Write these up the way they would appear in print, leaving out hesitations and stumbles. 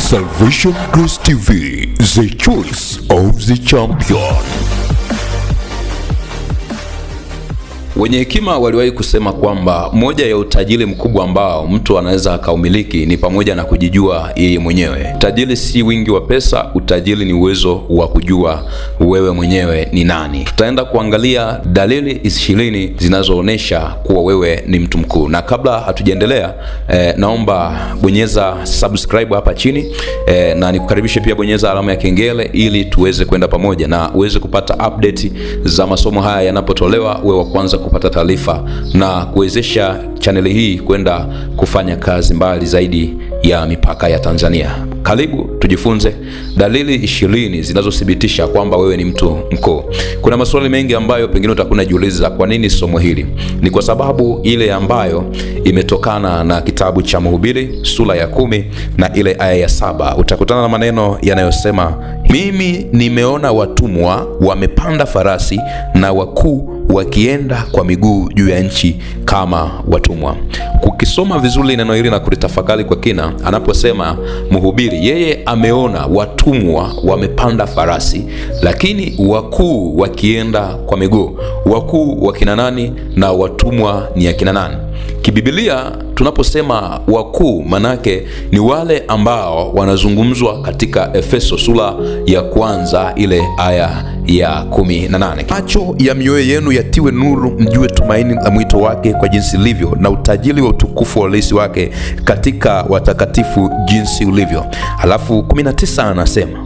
Salvation Grace TV, the choice of the champion. Wenye hekima waliwahi kusema kwamba moja ya utajiri mkubwa ambao mtu anaweza akaumiliki ni pamoja na kujijua yeye mwenyewe. Utajiri si wingi wa pesa, utajiri ni uwezo wa kujua wewe mwenyewe ni nani. Tutaenda kuangalia dalili 20 zinazoonesha kuwa wewe ni mtu mkuu. Na kabla hatujaendelea, naomba bonyeza subscribe hapa chini, na nikukaribishe pia bonyeza alama ya kengele ili tuweze kwenda pamoja na uweze kupata update za masomo haya yanapotolewa, wewe wa kwanza kupata taarifa na kuwezesha chaneli hii kwenda kufanya kazi mbali zaidi ya mipaka ya Tanzania. Karibu tujifunze dalili 20 zinazothibitisha kwamba wewe ni mtu mkuu. Kuna maswali mengi ambayo pengine utakuwa unajiuliza, kwa nini somo hili? Ni kwa sababu ile ambayo imetokana na kitabu cha Mhubiri sura ya 10 na ile aya ya 7. Utakutana na maneno yanayosema, mimi nimeona watumwa wamepanda farasi na wakuu wakienda kwa miguu juu ya nchi kama watumwa. Kukisoma vizuri neno hili na kulitafakari kwa kina, anaposema Mhubiri, yeye ameona watumwa wamepanda farasi, lakini wakuu wakienda kwa miguu. Wakuu wakina nani na watumwa ni akina nani? Kibibilia tunaposema wakuu, manake ni wale ambao wanazungumzwa katika Efeso sura ya 1 ile aya ya 18. Macho ya mioyo yenu yatiwe nuru, mjue tumaini la mwito wake kwa jinsi ilivyo, na utajiri wa utukufu wa urithi wake katika watakatifu jinsi ulivyo. Alafu 19 anasema,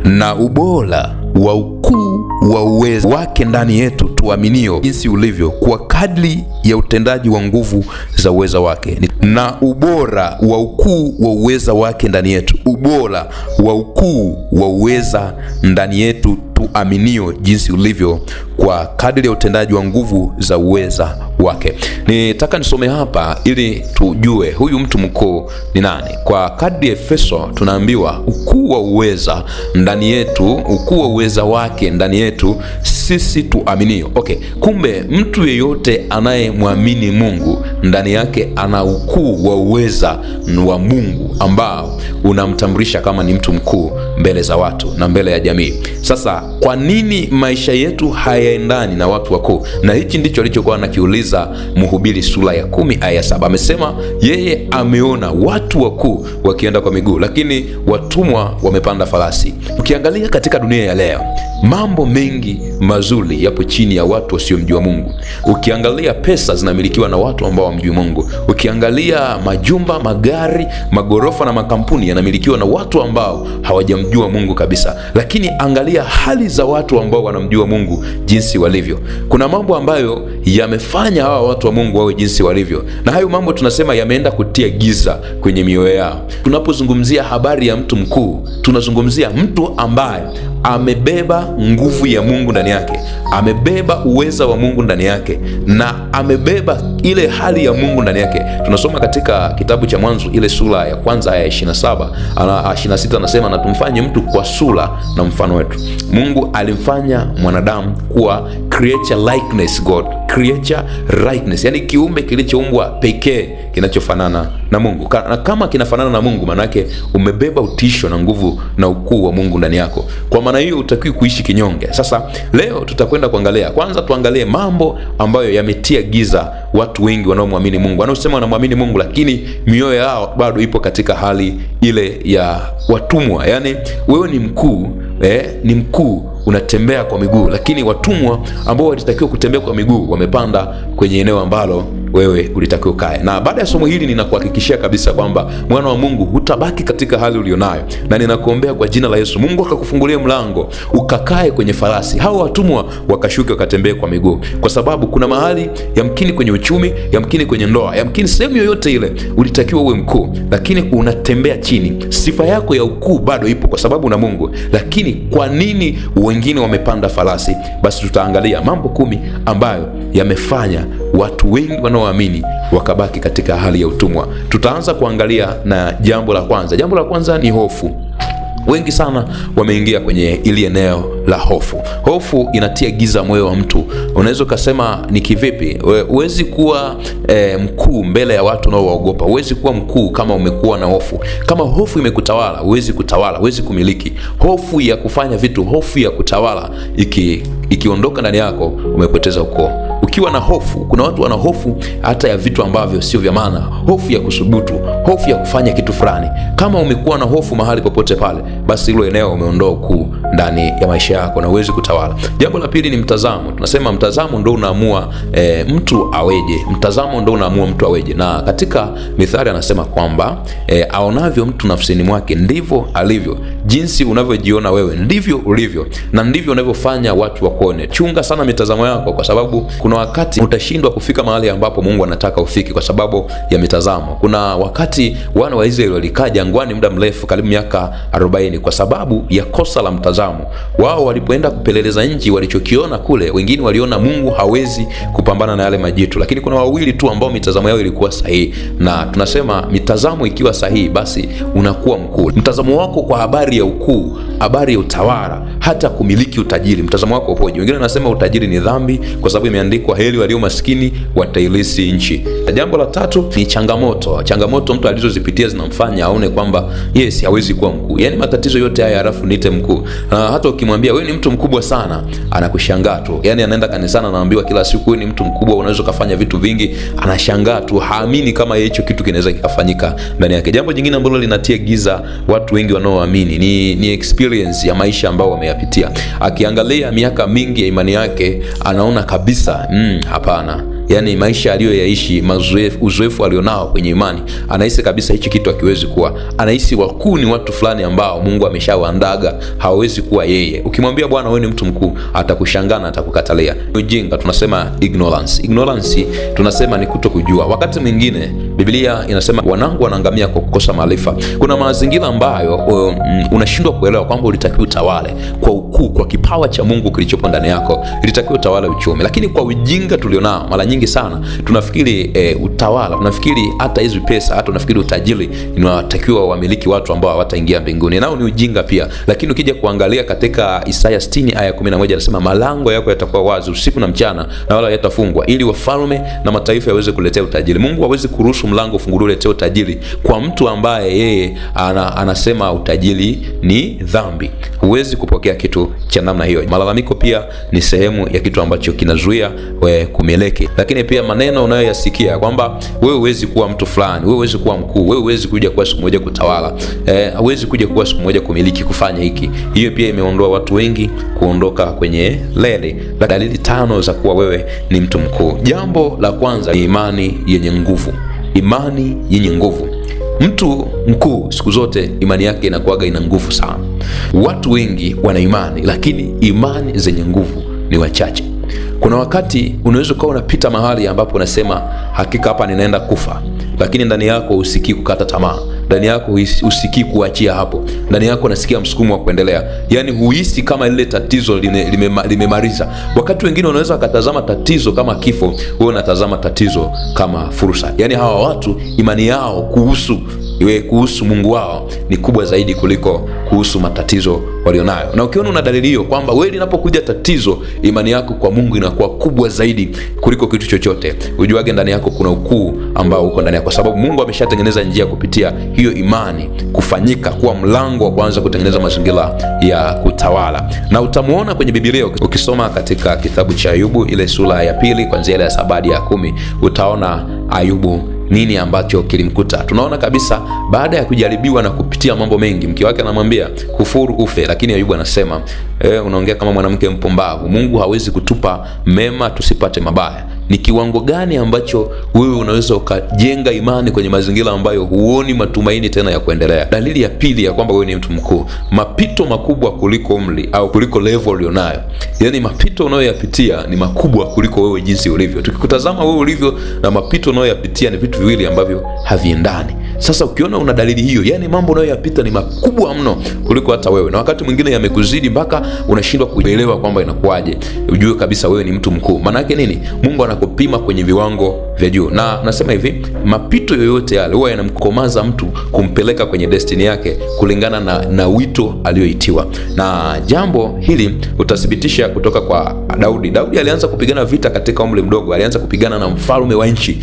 na ubora wa ukuu wa uwezo wake ndani yetu tuaminio jinsi ulivyo, kwa kadri ya utendaji wa nguvu za uweza wake. Na ubora wa ukuu wa uweza wake ndani yetu, ubora wa ukuu wa uweza ndani yetu tuaminio jinsi ulivyo, kwa kadri ya utendaji wa nguvu za uweza wake. Nitaka nisome hapa ili tujue huyu mtu mkuu ni nani. Kwa kadri ya Efeso tunaambiwa ukuu wa uweza ndani yetu, ukuu wa uweza wake ndani yetu sisi tuaminio. Okay, kumbe mtu yeyote anayemwamini Mungu ndani yake ana ukuu wa uweza wa Mungu ambao unamtambulisha kama ni mtu mkuu mbele za watu na mbele ya jamii. Sasa kwa nini maisha yetu hayaendani na watu wakuu? Na hichi ndicho alichokuwa anakiuliza Mhubiri sura ya 10 aya 7. Amesema yeye ameona watu wakuu wakienda kwa miguu, lakini watumwa wamepanda farasi. Ukiangalia katika dunia ya leo, mambo mengi mazuri yapo chini ya watu wasiomjua Mungu. Ukiangalia pesa zinamilikiwa na watu ambao hawamjui Mungu. Ukiangalia majumba, magari, magorofa na makampuni yanamilikiwa na watu ambao hawajamjua Mungu kabisa. Lakini angalia hali za watu ambao wanamjua Mungu jinsi walivyo. Kuna mambo ambayo yamefanya hawa watu wa Mungu wawe jinsi walivyo, na hayo mambo tunasema yameenda kutia giza kwenye mioyo yao. Tunapozungumzia habari ya mtu mkuu, tunazungumzia mtu ambaye amebeba nguvu ya Mungu ndani yake, amebeba uweza wa Mungu ndani yake, na amebeba ile hali ya Mungu ndani yake. Tunasoma katika kitabu cha Mwanzo ile sura ya 1 aya 27 na 26, anasema, na tumfanye mtu kwa sura na mfano wetu. Mungu alimfanya mwanadamu kuwa creature likeness, God creature likeness, yani kiumbe kilichoumbwa pekee kinachofanana na Mungu. Na kama kinafanana na Mungu, manake umebeba utisho na nguvu na ukuu wa Mungu ndani yako. Kwa maana hiyo utakiwi kuishi kinyonge. Sasa leo tutakwenda kuangalia, kwanza tuangalie mambo ambayo yametia giza watu wengi wanaomwamini Mungu, wanaosema wanamwamini Mungu lakini mioyo yao bado ipo katika hali ile ya watumwa. Yani wewe ni mkuu, ni mkuu, unatembea kwa miguu, lakini watumwa ambao walitakiwa kutembea kwa miguu wamepanda kwenye eneo ambalo wewe ulitakiwa ukae. Na baada ya somo hili ninakuhakikishia kabisa kwamba mwana wa Mungu hutabaki katika hali ulionayo, na ninakuombea kwa jina la Yesu, Mungu akakufungulia mlango ukakae kwenye farasi, hao watumwa wakashuke wakatembee kwa miguu. Kwa sababu kuna mahali, yamkini kwenye uchumi, yamkini kwenye ndoa, yamkini sehemu yoyote ile ulitakiwa uwe mkuu, lakini unatembea chini. Sifa yako ya ukuu bado ipo kwa sababu na Mungu, lakini kwa nini wengine wamepanda farasi? Basi tutaangalia mambo 10 ambayo yamefanya watu wengi wanaoamini wakabaki katika hali ya utumwa. Tutaanza kuangalia na jambo la kwanza. Jambo la kwanza ni hofu. Wengi sana wameingia kwenye ili eneo la hofu. Hofu inatia giza moyo wa mtu. Unaweza ukasema ni kivipi? Huwezi kuwa mkuu mbele ya watu unaowaogopa. Huwezi kuwa mkuu kama umekuwa na hofu. Kama hofu imekutawala, huwezi kutawala, huwezi kumiliki. Hofu ya kufanya vitu, hofu ya kutawala ikiondoka ndani yako, umepoteza ukoo. Ukiwa na hofu, kuna watu wana hofu hata ya vitu ambavyo sio vya maana, hofu ya kusubutu, hofu ya kufanya kitu fulani. Kama umekuwa na hofu mahali popote pale, basi hilo eneo umeondoa ukuu ndani ya maisha yako na huwezi kutawala. Jambo la pili ni mtazamo. Tunasema mtazamo ndio unaamua mtu aweje. Mtazamo ndio unaamua mtu aweje. Na katika Mithali anasema kwamba aonavyo mtu nafsini mwake ndivyo alivyo. Jinsi unavyojiona wewe ndivyo ulivyo, na ndivyo unavyofanya watu wakuone. Chunga sana mitazamo yako, kwa sababu kuna wakati utashindwa kufika mahali ambapo Mungu anataka ufike kwa sababu ya mitazamo. Kuna wakati wana wa Israeli walikaa jangwani muda mrefu, karibu miaka 40, kwa sababu ya kosa la mtazamo. Wao walipoenda kupeleleza nchi, walichokiona kule, wengine waliona Mungu hawezi kupambana na yale majitu, lakini kuna wawili tu ambao mitazamo yao ilikuwa sahihi. Na tunasema mitazamo ikiwa sahihi, basi unakuwa mkuu. Mtazamo wako kwa habari ya ukuu, habari ya utawala, hata kumiliki utajiri, mtazamo wako upoje? Wengine wanasema utajiri ni dhambi kwa sababu imeandikwa heri walio maskini watailisi nchi. Jambo la tatu ni changamoto. Changamoto mtu alizozipitia zinamfanya aone kwamba yes, hawezi kuwa mkuu. Yaani matatizo yote haya halafu niite mkuu. Hata ukimwambia wewe ni mtu mkubwa sana, anakushangaa tu. Yaani anaenda kanisani anaambiwa kila siku wewe ni mtu mkubwa, unaweza kufanya vitu vingi, anashangaa tu, haamini kama hicho kitu kinaweza kikafanyika ndani yake. Jambo jingine ambalo linatia giza watu wengi wanaoamini ni experience ya maisha ambao wameyapitia. Akiangalia miaka mingi ya imani yake, anaona kabisa hapana. Yaani maisha aliyoyaishi, uzoefu alionao kwenye imani, anahisi kabisa hichi kitu hakiwezi kuwa. Anahisi wakuu ni watu fulani ambao Mungu ameshawaandaga, hawezi kuwa yeye. Ukimwambia Bwana wewe ni mtu mkuu, atakushangaa na atakukatalia. Ujinga tunasema ignorance. Ignorance tunasema ni kutokujua. Wakati mwingine Biblia inasema wanangu wanaangamia kwa kukosa maarifa. Kuna mazingira ambayo unashindwa kuelewa kwamba ulitakiwa utawale kwa ukuu, kwa kipawa cha Mungu kilichopo ndani yako, ilitakiwa utawale uchumi. Lakini kwa ujinga tulionao, mara nyingi sana tunafikiri utawala, tunafikiri hata hizo pesa, hata tunafikiri utajiri inatakiwa wamiliki watu ambao hawataingia mbinguni. Nao ni ujinga pia. Lakini ukija kuangalia katika Isaya 60 aya 11 anasema malango yako yatakuwa wazi usiku na mchana na wala yatafungwa, ili wafalme na mataifa yaweze kuletea utajiri. Mungu hawezi kuruhusu mlango ufunguliwe uletee utajiri kwa mtu ambaye yeye anasema utajiri ni dhambi. Huwezi kupokea kitu cha namna hiyo. Malalamiko pia ni sehemu ya kitu ambacho kinazuia kumiliki. Lakini pia maneno unayoyasikia kwamba wewe huwezi kuwa mtu fulani, wewe huwezi kuwa mkuu, wewe huwezi kuja kuwa siku moja kutawala, huwezi kuja kuwa siku moja kumiliki, kufanya hiki. Hiyo pia imeondoa watu wengi kuondoka kwenye lele. Dalili 5 za kuwa wewe ni mtu mkuu. Jambo la kwanza ni imani yenye nguvu. Imani yenye nguvu. Mtu mkuu siku zote imani yake inakuwaga ina nguvu sana. Watu wengi wana imani, lakini imani zenye nguvu ni wachache. Kuna wakati unaweza kuwa unapita mahali ambapo unasema hakika hapa ninaenda kufa, lakini ndani yako usikii kukata tamaa, ndani yako usikii kuachia hapo, ndani yako unasikia msukumo wa kuendelea. Yaani huhisi kama lile tatizo limemaliza. Wakati wengine wanaweza wakatazama tatizo kama kifo, wewe unatazama tatizo kama fursa. Yaani hawa watu imani yao kuhusu Mungu wao ni kubwa zaidi kuliko kuhusu matatizo walionayo. Na ukiona una dalili hiyo kwamba wewe linapokuja tatizo, imani yako kwa Mungu inakuwa kubwa zaidi kuliko kitu chochote, ujuage ndani yako kuna ukuu ambao uko ndani yako, kwa sababu Mungu ameshatengeneza njia kupitia hiyo imani kufanyika kuwa mlango wa kwanza kutengeneza mazingira ya kutawala. Na utamuona kwenye Biblia ukisoma katika kitabu cha Ayubu ile sura ya 2 kuanzia ile ya 7 hadi ya 10, utaona Ayubu nini ambacho kilimkuta. Tunaona kabisa baada ya kujaribiwa na kupitia mambo mengi, mke wake anamwambia kufuru ufe, lakini Ayubu anasema unaongea kama mwanamke mpumbavu. Mungu hawezi kutupa mema tusipate mabaya. Ni kiwango gani ambacho wewe unaweza ukajenga imani kwenye mazingira ambayo huoni matumaini tena ya kuendelea? Dalili ya pili ya kwamba wewe ni mtu mkuu, mapito makubwa kuliko umri au kuliko level ulionayo. Yaani mapito unayoyapitia ni makubwa kuliko wewe jinsi ulivyo. Tukikutazama wewe ulivyo na mapito unayoyapitia ni vitu viwili ambavyo haviendani. Sasa ukiona una dalili hiyo, yani mambo unayoyapita ni makubwa mno kuliko hata wewe, na wakati mwingine yamekuzidi mpaka unashindwa kuelewa kwamba inakuwaje, ujue kabisa wewe ni mtu mkuu. Maana yake nini? Mungu anakupima kwenye viwango vya juu, na nasema hivi, mapito yoyote yale huwa yanamkomaza mtu kumpeleka kwenye destiny yake kulingana na wito alioitiwa. Na jambo hili utathibitisha kutoka kwa Daudi. Daudi alianza kupigana vita katika umri mdogo, alianza kupigana na mfalme wa nchi.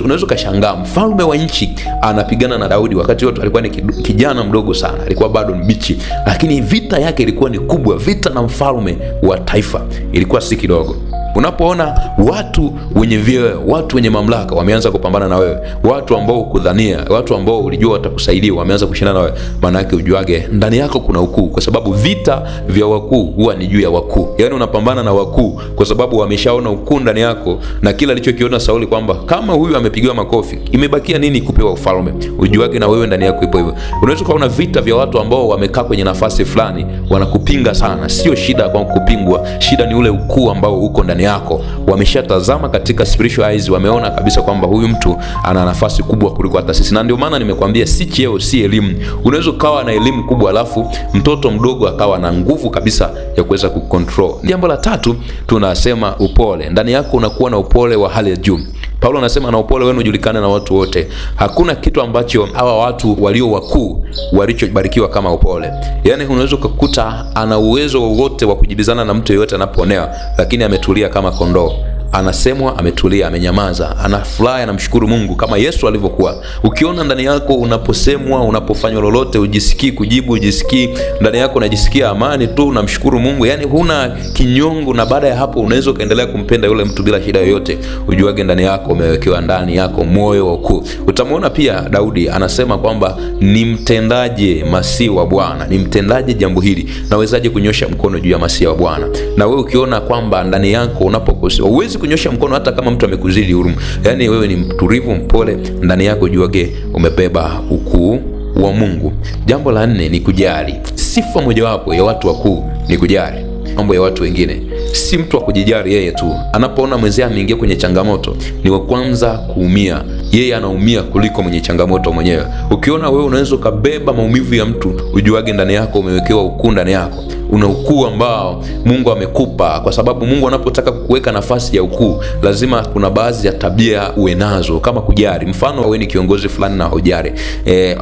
Unaweza kushangaa mfalme wa nchi anapigana na Daudi wakati wote alikuwa ni kijana mdogo sana, alikuwa bado mbichi, lakini vita yake ilikuwa ni kubwa. Vita na mfalme wa taifa ilikuwa si kidogo. Unapoona watu wenye vyeo, watu wenye mamlaka wameanza kupambana na wewe, watu ambao kudhania, watu ambao ulijua watakusaidia wameanza kushindana na wewe, maana yake ujuage ndani yako kuna ukuu, kwa sababu vita vya wakuu huwa ni juu ya wakuu. Yaani unapambana na wakuu kwa sababu wameshaona ukuu ndani yako, na kila alichokiona Sauli kwamba kama huyu amepigiwa makofi, imebakia nini kupewa ufalme? Ujuage na wewe ndani yako ipo hivyo. Unaweza kuona vita vya watu ambao wamekaa kwenye nafasi fulani wanakupinga sana. Sio shida kwa kupingwa, shida ni ule ukuu ambao uko ndani yako. Wameshatazama katika spiritual eyes, wameona kabisa kwamba huyu mtu ana nafasi kubwa kuliko hata sisi. Na ndio maana nimekwambia si cheo, si elimu. Unaweza ukawa na elimu kubwa alafu mtoto mdogo akawa na nguvu kabisa ya kuweza kucontrol. Jambo la tatu tunasema upole. Ndani yako unakuwa na upole wa hali ya juu. Paulo anasema na upole wenu ujulikane na watu wote. Hakuna kitu ambacho hawa watu walio wakuu walichobarikiwa kama upole. Yaani unaweza kukuta ana uwezo wowote wa kujibizana na mtu yeyote anapoonewa, lakini ametulia kama kondoo. Anasemwa ametulia, amenyamaza, anafurahi, anamshukuru Mungu kama Yesu alivyokuwa. Ukiona ndani yako unaposemwa, unapofanywa lolote, ujisikii kujibu, ujisikii ndani yako unajisikia amani tu, unamshukuru Mungu, yani huna kinyongo, na baada ya hapo unaweza kaendelea kumpenda yule mtu bila shida yoyote. Ujuage ndani yako umewekewa ndani yako moyo wa ukuu. Utamwona pia Daudi anasema kwamba nimtendaje masihi wa Bwana, nimtendaje jambo hili, nawezaje kunyosha mkono juu ya masihi wa Bwana. Na wewe ukiona kwamba ndani yako unapokosea uwezi kunyosha mkono hata kama mtu amekuzidi huruma, yani wewe ni mtulivu, mpole, ndani yako juage umebeba ukuu wa Mungu. Jambo la 4 ni kujali. Sifa mojawapo ya watu wakuu ni kujali mambo ya watu wengine. Si mtu wa kujijali yeye tu. Anapoona mwenzake ameingia kwenye changamoto, ni wa kwanza kuumia. Yeye anaumia kuliko mwenye changamoto mwenyewe. Ukiona wewe unaweza kubeba maumivu ya mtu, ujuage ndani yako umewekewa ukuu ndani yako. Una ukuu ambao Mungu amekupa, kwa sababu Mungu anapotaka kukuweka nafasi ya ukuu, lazima kuna baadhi ya tabia uwe nazo, kama kujali. Mfano wewe ni kiongozi fulani na haujali,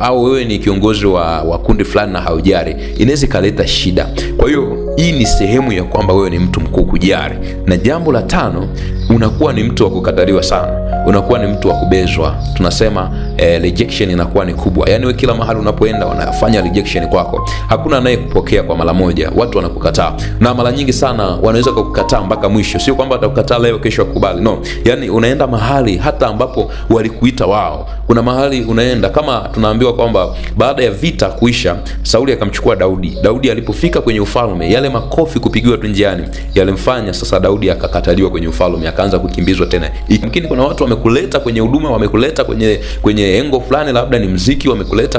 au wewe ni kiongozi wa kundi fulani na haujali, inaweza kaleta shida. Kwa hiyo hii ni sehemu ya kwamba wewe ni mtu mkuu, kujali. Na jambo la 5, unakuwa ni mtu wa kukataliwa sana. Unakuwa ni mtu wa kubezwa. Tunasema rejection inakuwa ni kubwa. Yaani wewe kila mahali unapoenda wanafanya rejection kwako. Hakuna anayekupokea kwa mara moja. Watu wanakukataa. Na mara nyingi sana wanaweza kukukataa mpaka mwisho. Sio kwamba atakukataa leo kesho akubali. No. Yaani unaenda mahali hata ambapo walikuita wao. Kuna mahali unaenda kama tunaambiwa kwamba baada ya vita kuisha, Sauli akamchukua Daudi. Daudi alipofika kwenye ufalme, yale makofi kupigiwa tu njiani yalimfanya sasa Daudi akakataliwa kwenye ufalme, akaanza kukimbizwa tena. Yamkini kuna watu wamekuleta kwenye huduma, wamekuleta kwenye engo fulani, labda ni muziki, wamekuleta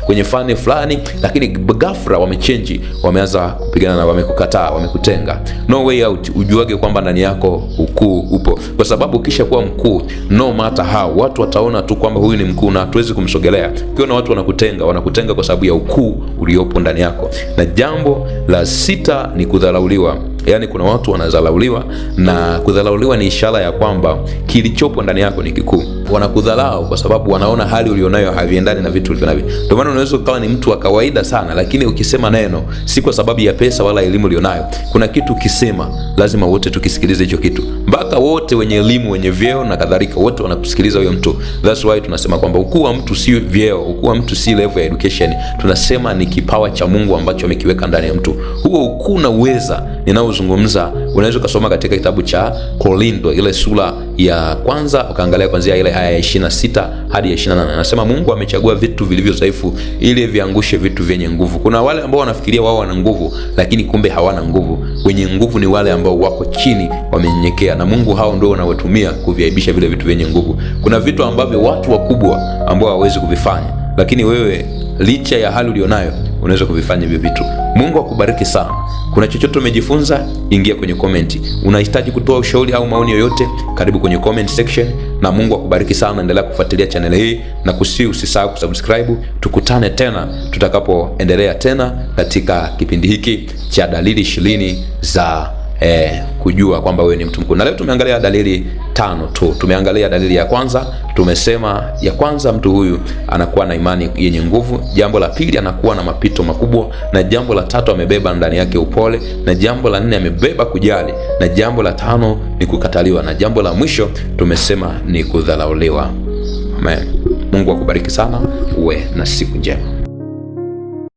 kwenye fani fulani, lakini ghafla wamechange, wameanza kupigana na wamekukataa, wamekutenga. No way out. Ujuage kwamba ndani yako ukuu upo, kwa sababu ukisha kuwa mkuu, no matter how, watu wataona tu kwamba huyu ni mkuu na hatuwezi kumsogelea. Ukiona watu wanakutenga kwa sababu ya ukuu uliopo ndani yako. Na jambo la 6 ni kudharauliwa. Yaani kuna watu wanadharauliwa, na kudharauliwa ni ishara ya kwamba kilichopo ndani yako ni kikuu. Wanakudharau kwa sababu wanaona hali ulionayo haviendani na vitu ulivyonavyo. Ndio maana unaweza ukawa ni mtu wa kawaida sana, lakini ukisema neno si kwa sababu ya pesa wala elimu ulionayo. Kuna kitu ukisema lazima wote tukisikilize hicho kitu. Mpaka wote wenye elimu, wenye vyeo na kadhalika, wote wanakusikiliza huyo mtu. That's why tunasema kwamba ukuu wa mtu si vyeo, ukuu wa mtu si level ya education. Tunasema ni kipawa cha Mungu ambacho amekiweka ndani ya mtu. Huo ukuu na uweza ninaozungumza unaweza kusoma katika kitabu cha Korintho ile sura ya 1 ukaangalia kuanzia ile aya ya 26 hadi ya 28. Anasema Mungu amechagua vitu vilivyo dhaifu ili viangushe vitu vyenye nguvu. Kuna wale ambao wanafikiria wao wana nguvu, lakini kumbe hawana nguvu. Wenye nguvu ni wale ambao wako chini, wamenyenyekea, na Mungu hao ndio wanawatumia kuviaibisha vile vitu vyenye nguvu. Kuna vitu ambavyo watu wakubwa ambao hawawezi kuvifanya, lakini wewe licha ya hali ulionayo unaweza kuvifanya hivyo vitu. Mungu akubariki sana. Kuna chochote umejifunza, ingia kwenye comment. Unahitaji kutoa ushauri au maoni yoyote, karibu kwenye comment section, na Mungu akubariki sana. Endelea kufuatilia channel hii na usisahau kusubscribe. Tukutane tena tutakapoendelea tena katika kipindi hiki cha dalili 20 za kujua kwamba wewe ni mtu mkuu. Na leo tumeangalia dalili 5 tu. Tumeangalia dalili ya kwanza, tumesema ya kwanza, mtu huyu anakuwa na imani yenye nguvu. Jambo la pili, anakuwa na mapito makubwa, na jambo la tatu, amebeba ndani yake upole, na jambo la nne, amebeba kujali, na jambo la tano ni kukataliwa, na jambo la mwisho tumesema ni kudharauliwa. Amen. Mungu akubariki sana, uwe na siku njema.